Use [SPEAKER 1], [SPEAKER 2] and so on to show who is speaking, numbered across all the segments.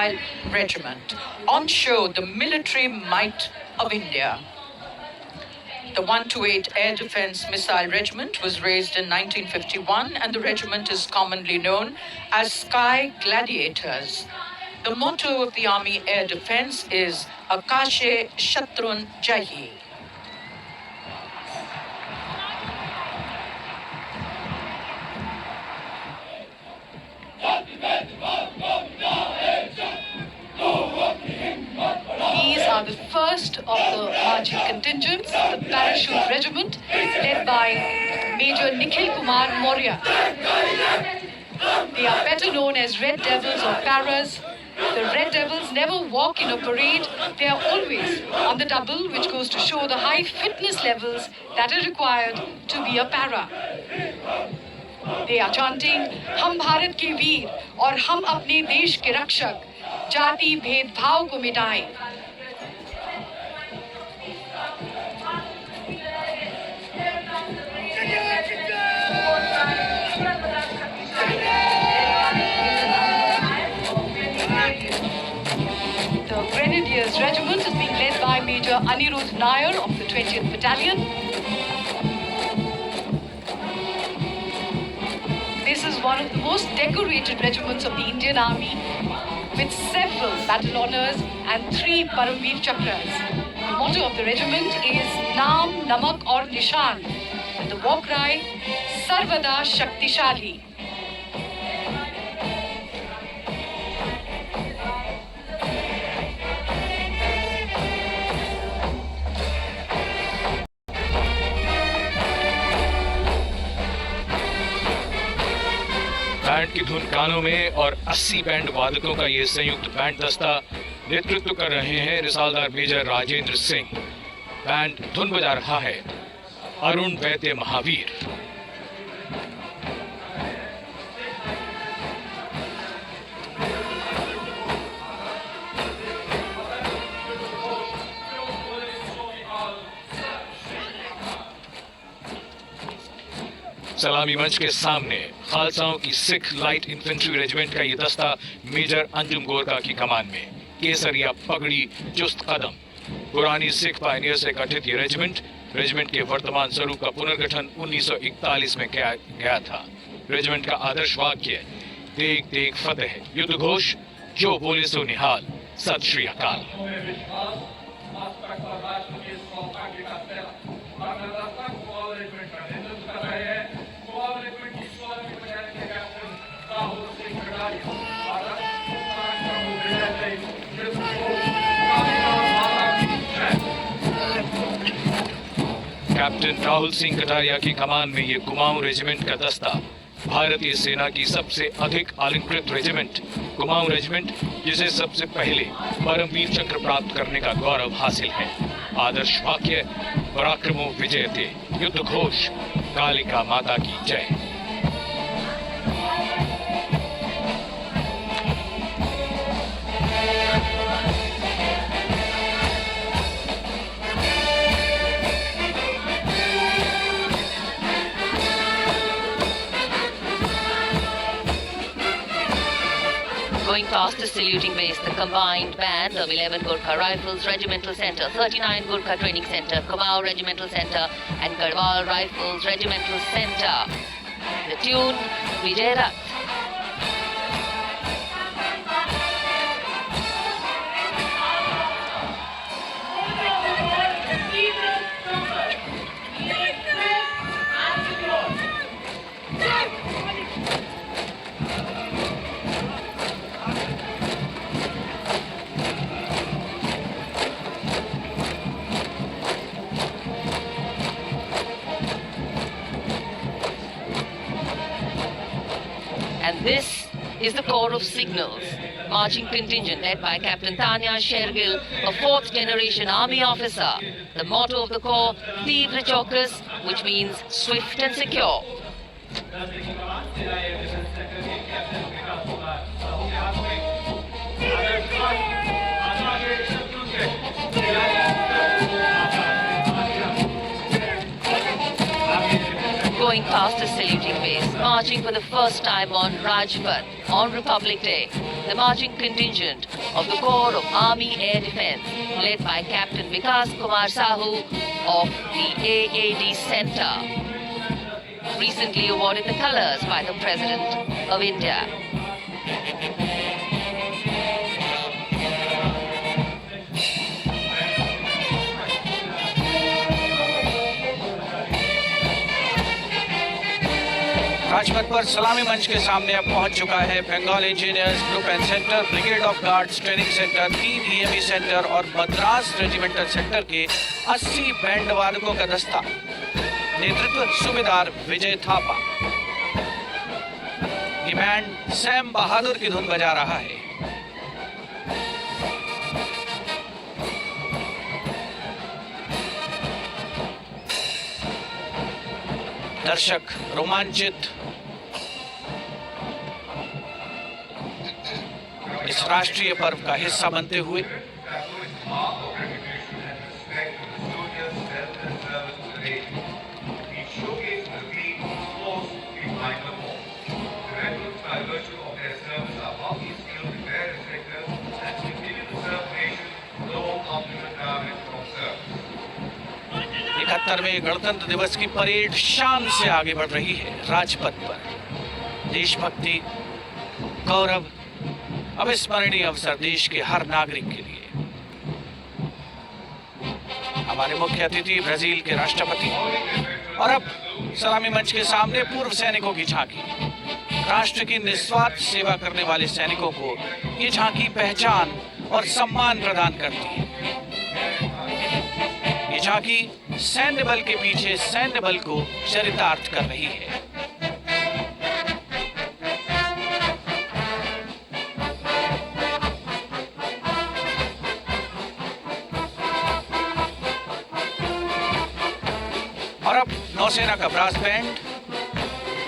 [SPEAKER 1] Missile Regiment. On show, the military might of India. The 128 Air Defense Missile Regiment was raised in 1951, and the regiment is commonly known as Sky Gladiators. The motto of the Army Air Defense is Akashe Shatrun Jahi. These are the first of the marching contingents, the Parachute Regiment, led by Major Nikhil Kumar Maurya. They are better known as Red Devils or Paras. The Red Devils never walk in a parade. They are always on the double, which goes to show the high fitness levels that are required to be a para. They are chanting, "Hum Bharat ke veer aur hum apne desh ke rakshak, जाति भेदभाव को मिटाएं." The Grenadiers Regiment is being led by Major Anirudh Nair of the 20th Battalion. This is one of the most decorated regiments of the Indian Army, with several battle honors and 3 Paramveer Chakras. The motto of the regiment is Naam, Namak aur Nishan, and the war cry, Sarvada Shaktishali.
[SPEAKER 2] Band की धुन कानों में और 80 band वादकों का ये संयुक्त band दस्ता नेतृत्व कर रहे हैं रिसालदार मेजर राजेंद्र सिंह। बैंड धुन बजा रहा है अरुण वैद्य महावीर। सलामी मंच के सामने खालसाओं की सिख लाइट इन्फेंट्री रेजिमेंट का ये दस्ता मेजर अंजुम गोरखा की कमान में, केसरिया पगड़ी चुस्त कदम। पुरानी सिख पायनियर से गठित ये रेजिमेंट के वर्तमान स्वरूप का पुनर्गठन 1941 में किया गया था। रेजिमेंट का आदर्श वाक्य, देख देख फतेह, युद्ध घोष, जो बोले सो निहाल, सत श्री अकाल। कैप्टन राहुल सिंह कटारिया की कमान में ये कुमाऊं रेजिमेंट का दस्ता भारतीय सेना की सबसे अधिक अलंकृत रेजिमेंट, कुमाऊं रेजिमेंट, जिसे सबसे पहले परमवीर चक्र प्राप्त करने का गौरव हासिल है। आदर्श वाक्य, पराक्रमो विजयते, युद्ध घोष, कालिका माता की जय।
[SPEAKER 3] Going past the saluting base, the combined band of 11 Gurkha Rifles Regimental Center, 39 Gurkha Training Center, Kumaon Regimental Center and Garhwal Rifles Regimental Center. The tune, Vijay Rath. And this is the Corps of Signals, marching contingent led by Captain Tanya Shergill, a 4th generation Army officer. The motto of the Corps, Tigre Chaukas, which means swift and secure. Going past the saluting base, marching for the first time on Rajpath on Republic Day. the marching contingent of the Corps of Army Air Defence, led by Captain Vikas Kumar Sahu of the AAD Centre, recently awarded the colours by the President of India.
[SPEAKER 2] Rajpath पर सलामी मंच के सामने अब पहुंच चुका है Bengal engineers group and centre, brigade of guards training centre, 3 EME centre और मद्रास रेजिमेंटल सेंटर के 80 बैंड वादकों का दस्ता। नेतृत्व सूबेदार विजय थापा। ये बैंड सैम बहादुर की धुन बजा रहा है। दर्शक रोमांचित इस राष्ट्रीय पर्व का हिस्सा बनते हुए इकहत्तरवें गणतंत्र दिवस की परेड शान से आगे बढ़ रही है राजपथ पर। देशभक्ति, गौरव, अविस्मरणीय अवसर देश के हर नागरिक के लिए। हमारे मुख्य अतिथि ब्राजील के राष्ट्रपति और अब सलामी मंच के सामने पूर्व सैनिकों की झांकी। राष्ट्र की निस्वार्थ सेवा करने वाले सैनिकों को ये झांकी पहचान और सम्मान प्रदान करती है। ये झांकी सैन्य बल के पीछे सैन्य बल को चरितार्थ कर रही है। और अब नौसेना का ब्रास बैंड,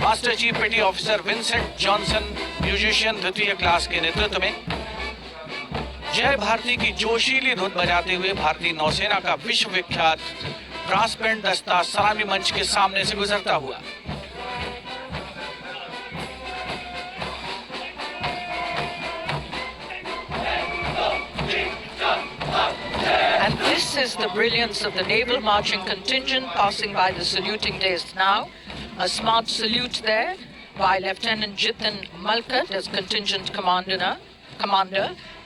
[SPEAKER 2] मास्टर चीफ पेटी ऑफिसर विंसेंट जॉनसन म्यूजिशियन द्वितीय क्लास के नेतृत्व में जय भारती की जोशीली धुन बजाते हुए भारतीय नौसेना का विश्व विख्यात ब्रास बैंड दस्ता सलामी मंच के सामने से गुजरता हुआ।
[SPEAKER 4] And this is the brilliance of the naval marching contingent passing by the saluting dais now. A smart salute there by Lieutenant Jitin Malkat as contingent commander,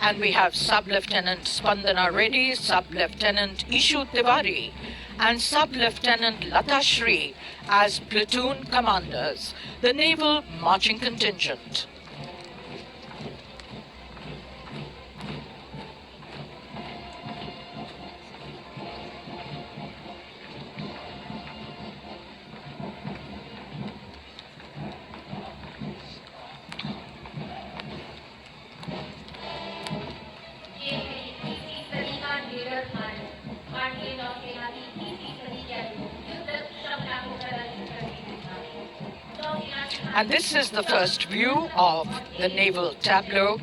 [SPEAKER 4] and we have Sub-Lieutenant Spandana Reddy, Sub-Lieutenant Ishu Tiwari, and Sub-Lieutenant Lata Shri as platoon commanders, the naval marching contingent. And this is the first view of the naval tableau.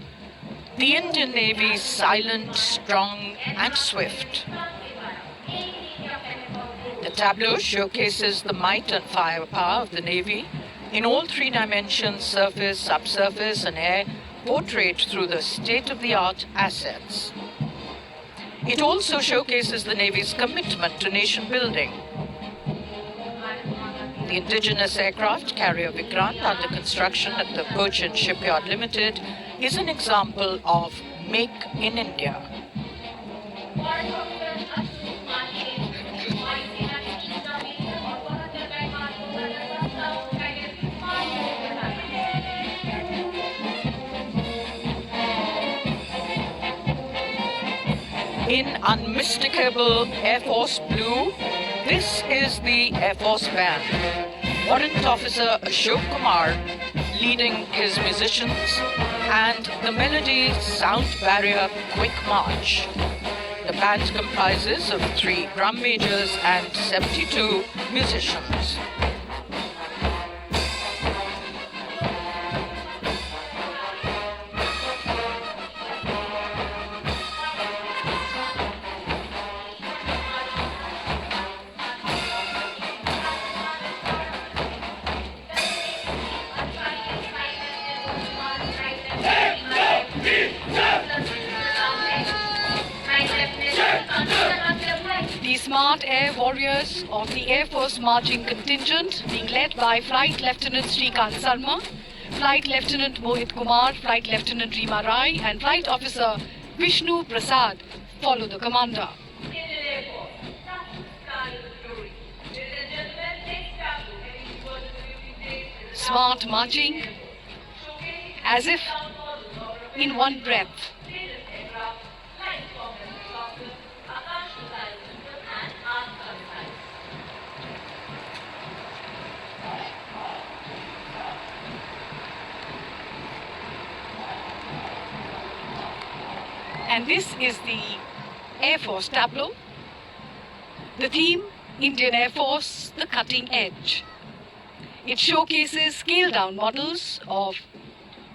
[SPEAKER 4] The Indian Navy is silent, strong, and swift. The tableau showcases the might and firepower of the Navy in all 3 dimensions: surface, subsurface, and air, portrayed through the state-of-the-art assets. It also showcases the Navy's commitment to nation building. The indigenous aircraft carrier Vikrant, under construction at the Cochin Shipyard Limited, is an example of Make in India. In unmistakable Air Force blue, this is the Air Force Band. Warrant Officer Ashok Kumar leading his musicians, and the melody Sound Barrier Quick March. The band comprises of 3 drum majors and 72 musicians.
[SPEAKER 1] smart air warriors of the Air Force marching contingent being led by Flight Lieutenant Srikant Sarma, Flight Lieutenant Mohit Kumar, Flight Lieutenant Rima Rai and Flight Officer Vishnu Prasad follow the commander. Smart marching, as if in one breath. And this is the Air Force tableau. The theme, Indian Air Force, the cutting edge. It showcases scaled-down models of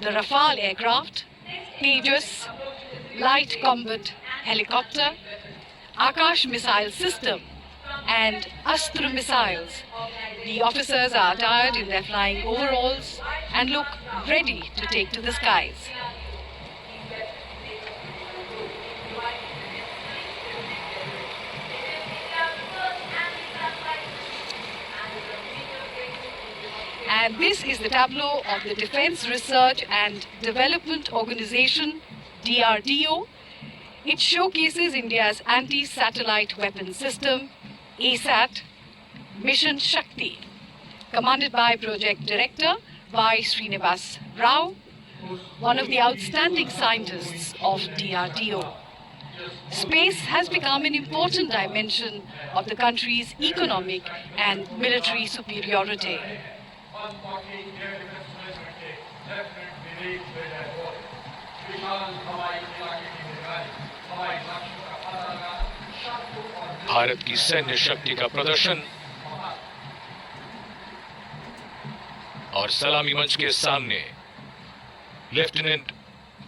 [SPEAKER 1] the Rafale aircraft, Tejas, light combat helicopter, Akash missile system, and Astra missiles. The officers are attired in their flying overalls and look ready to take to the skies. And this is the tableau of the Defense Research and Development Organization, DRDO. It showcases India's anti-satellite weapon system, ASAT, Mission Shakti, commanded by Project Director Y. Srinivas Rao, one of the outstanding scientists of DRDO. Space has become an important dimension of the country's economic and military superiority.
[SPEAKER 2] Bharat की सैन्य शक्ति का प्रदर्शन और सलामी मंच के सामने लेफ्टिनेंट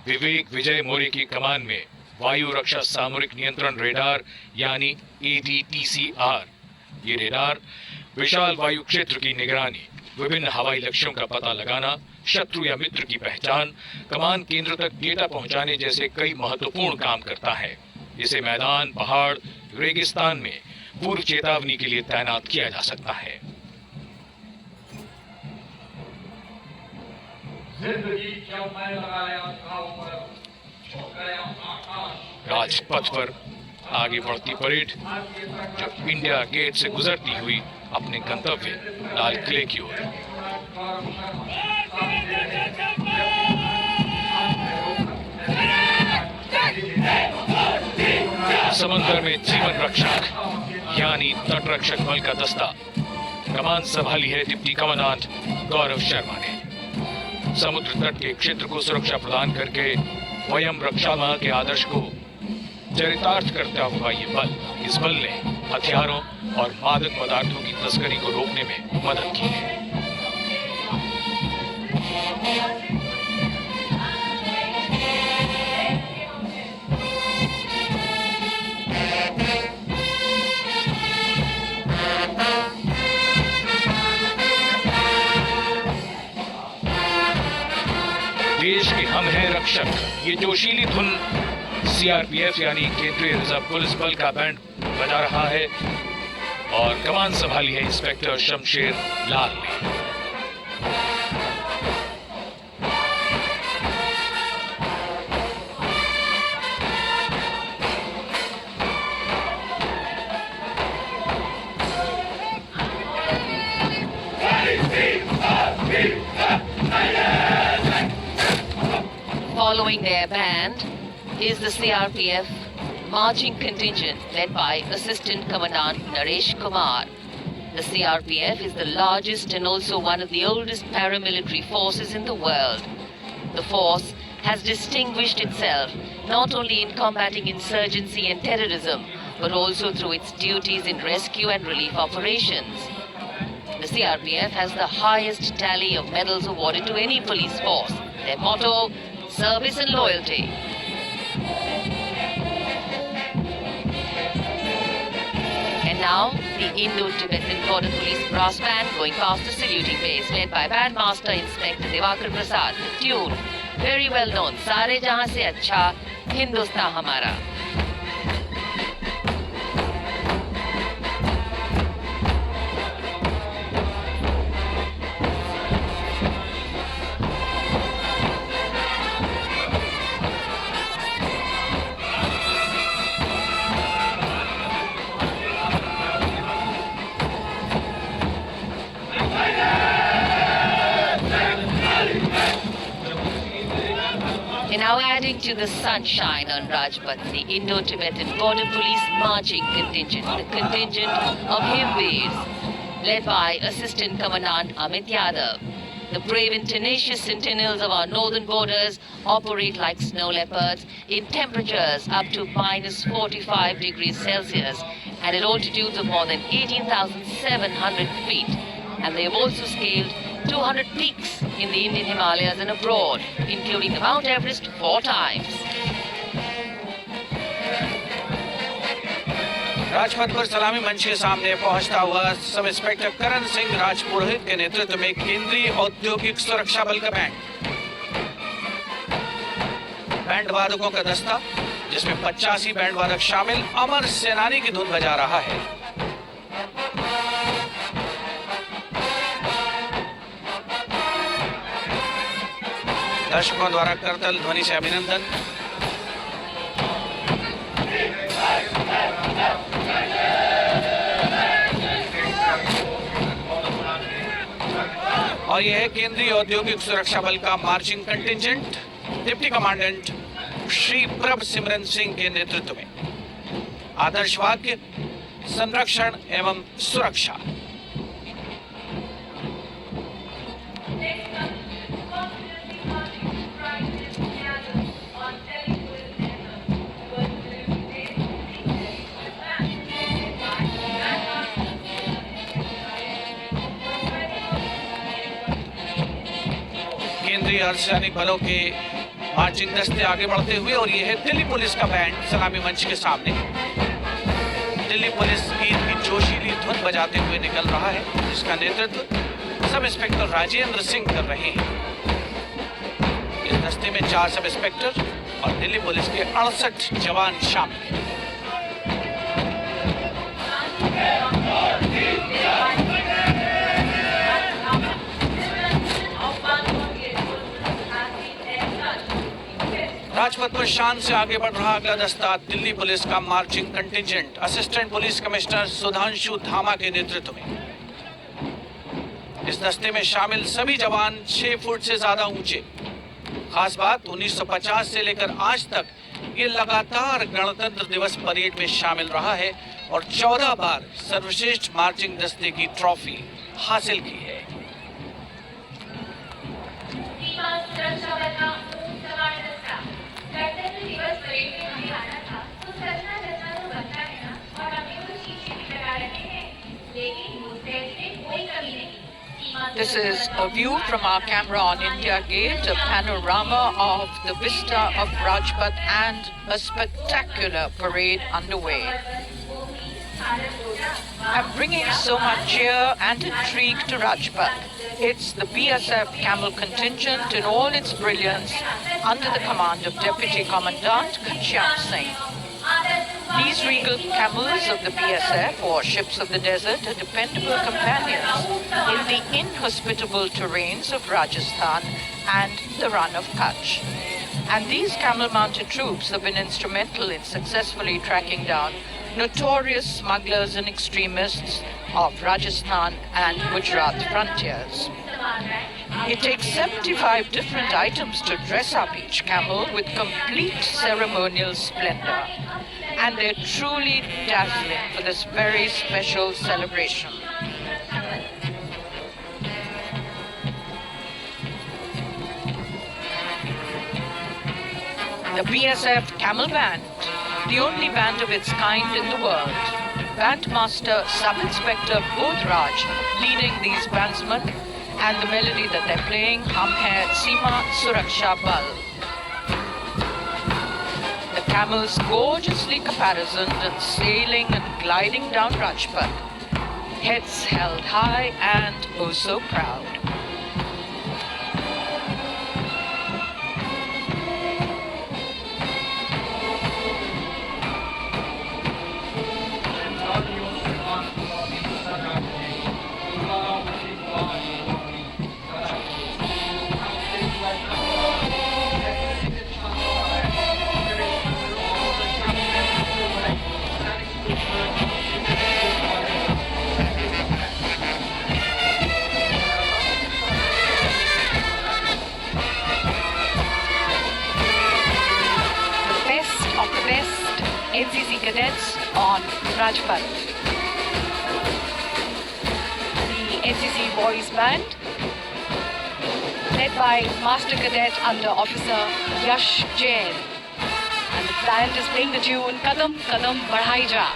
[SPEAKER 2] विवेक विजय मौर्य की कमान में वायु रक्षा सामरिक नियंत्रण रेडार यानी ADTCR। ये रेडार विशाल वायु क्षेत्र की निगरानी, विभिन्न हवाई लक्ष्यों का पता लगाना, शत्रु या मित्र की पहचान, कमान केंद्र तक डेटा पहुंचाने जैसे कई महत्वपूर्ण काम करता है। इसे मैदान, पहाड़, रेगिस्तान में पूर्व चेतावनी के लिए तैनात किया जा सकता है। राजपथ पर आगे बढ़ती परेड जो इंडिया गेट से गुजरती हुई अपने गंतव्य लाल किले की ओर। समंदर में जीवन रक्षक यानी तटरक्षक बल का दस्ता कमान संभाली है डिप्टी कमांडेंट गौरव शर्मा ने। समुद्र तट के क्षेत्र को सुरक्षा प्रदान करके वयम रक्षामः के आदर्श को चरितार्थ करता हुआ ये बल, इस बल ने हथियारों और मादक पदार्थों की तस्करी को रोकने में मदद की है। देश के हम हैं रक्षक, ये जोशीली धुन CRPF यानी केंद्रीय रिजर्व पुलिस बल का बैंड बजा रहा है और कमान संभाली है इंस्पेक्टर शमशेर लाल ने।
[SPEAKER 3] Following their band is the CRPF marching contingent led by Assistant Commandant Naresh Kumar. The CRPF is the largest and also one of the oldest paramilitary forces in the world. The force has distinguished itself not only in combating insurgency and terrorism, but also through its duties in rescue and relief operations. The CRPF has the highest tally of medals awarded to any police force. Their motto, service and loyalty. And now, the Indo-Tibetan Border Police brass band going past the saluting base, led by Bandmaster Inspector Devakar Prasad. The tune, very well known, Sare Jahan Se Acha, Hindustan Hamara. Now adding to the sunshine on Rajpath, the Indo-Tibetan Border Police marching contingent, the contingent of Himveers, led by Assistant Commandant Amit Yadav. The brave and tenacious sentinels of our northern borders operate like snow leopards in temperatures up to minus 45 degrees Celsius and at altitudes of more than 18,700 feet. And they have also scaled 200 peaks in the Indian Himalayas and abroad, including the Mount Everest 4 times.
[SPEAKER 5] Rajpath पर सलामी मंच के सामने पहुंचता हुआ sub inspector Karan Singh Rajpurohit के नेतृत्व में केंद्रीय औद्योगिक सुरक्षा बल का बैंड वादकों का दस्ता, जिसमें 85 बैंड वादक शामिल, अमर सेनानी की धुन बजा रहा है। दर्शकों द्वारा करतल ध्वनि से अभिनंदन। और यह है केंद्रीय औद्योगिक सुरक्षा बल का marching contingent deputy commandant Shri प्रभ सिमरन सिंह के नेतृत्व में। आदर्श वाक्य संरक्षण एवं सुरक्षा। केंद्रीय अर्धसैनिक बलों के मार्चिंग दस्ते आगे बढ़ते हुए, और यह है दिल्ली पुलिस का बैंड सलामी मंच के सामने। दिल्ली पुलिस ईद की जोशीली धुन बजाते हुए निकल रहा है, जिसका नेतृत्व सब इंस्पेक्टर राजेंद्र सिंह कर रहे हैं। इस दस्ते में 4 सब इंस्पेक्टर और दिल्ली पुलिस के 68 जवान शामिल हैं। राजपथ पर शान से आगे बढ़ रहा अगला दस्ता दिल्ली पुलिस का marching contingent assistant police commissioner Sudhanshu धामा के नेतृत्व में। इस दस्ते में शामिल सभी जवान 6 फुट से ज्यादा ऊंचे। खास बात, 1950 से लेकर आज तक ये लगातार गणतंत्र दिवस परेड में शामिल रहा है और 14 बार सर्वश्रेष्ठ मार्चिंग दस्ते की ट्रॉफी हासिल की है।
[SPEAKER 4] This is a view from our camera on India Gate, a panorama of the vista of Rajpath and a spectacular parade underway. I'm bringing so much cheer and intrigue to Rajpath. It's the BSF Camel contingent in all its brilliance under the command of Deputy Commandant Ghanshyam Singh. These regal camels of the BSF, or ships of the desert, are dependable companions in the inhospitable terrains of Rajasthan and the Rann of Kutch. And these camel-mounted troops have been instrumental in successfully tracking down notorious smugglers and extremists of Rajasthan and Gujarat frontiers. It takes 75 different items to dress up each camel with complete ceremonial splendor, and they're truly dazzling for this very special celebration. The BSF Camel Band, the only band of its kind in the world. Bandmaster Sub-Inspector Bodhraj leading these bandsmen, and the melody that they're playing, Hum Hai Seema Suraksha Bal. The camels gorgeously caparisoned and sailing and gliding down Rajpath, heads held high and oh so proud.
[SPEAKER 1] of the best NCC cadets on Rajpath. The NCC Boys Band, led by Master Cadet Under Officer Yash Jain. And the band is playing the tune Kadam Kadam Badhai Ja.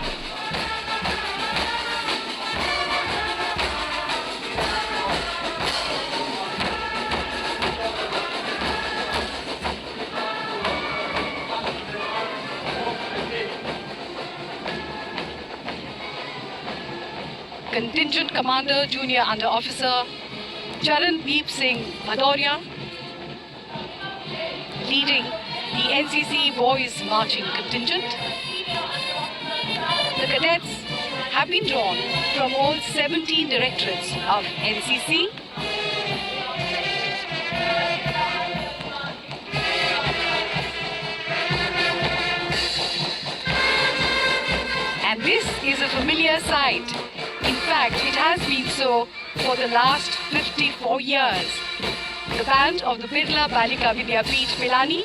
[SPEAKER 1] Contingent Commander Junior Under Officer Charandeep Singh Bhadoria, leading the NCC Boys Marching Contingent. The cadets have been drawn from all 17 directorates of NCC. And this is a familiar sight. In fact, it has been so for the last 54 years. The band of the Birla Balika Vidyapeeth Pilani,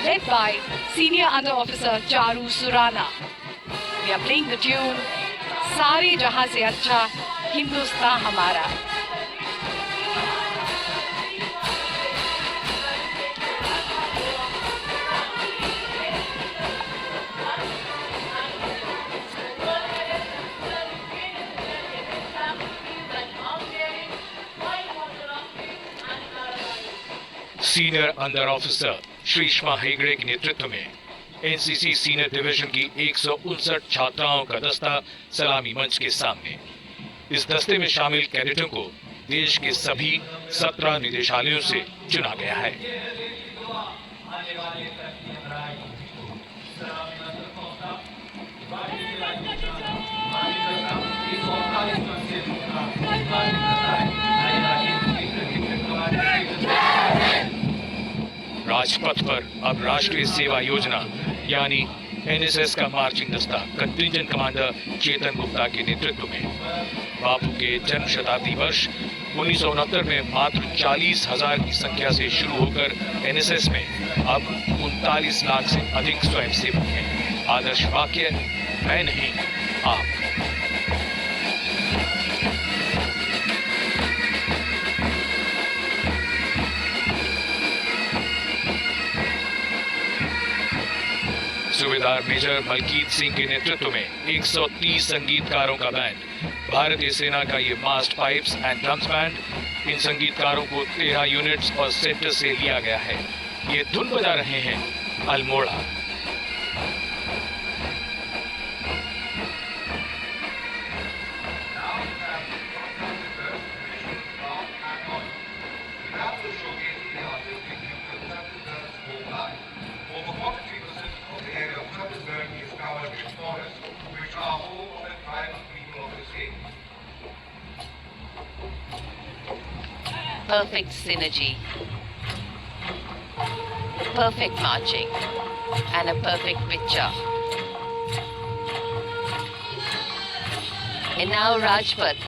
[SPEAKER 1] led by Senior Under Officer Charu Surana. We are playing the tune Sare Jahan Se Acha Hindustan Hamara.
[SPEAKER 2] Senior under officer Shrishma Hegde के नेतृत्व में NCC senior division की 159 छात्राओं का दस्ता सलामी मंच के सामने। इस दस्ते में शामिल कैडेटों को देश के सभी 17 निदेशालयों से चुना गया है। राजपथ पर अब राष्ट्रीय सेवा योजना यानी एनएसएस का मार्चिंग दस्ता कंटिंजेंट कमांडर चेतन गुप्ता के नेतृत्व में बापू के जन्म शताब्दी वर्ष 1969 में मात्र 40,000 की संख्या से शुरू होकर एनएसएस में अब 39 लाख से अधिक स्वयंसेवक हैं। आदर्श वाक्य, मैं नहीं आप। सूबेदार मेजर मलकीत सिंह के नेतृत्व में 130 संगीतकारों का बैंड, भारतीय सेना का ये मास्ट पाइप्स एंड ड्रम्स बैंड। इन संगीतकारों को 13 यूनिट्स और सेक्टर से लिया गया है। ये धुन बजा रहे हैं Almora.
[SPEAKER 3] Perfect synergy, perfect marching, and a perfect picture. And now Rajpath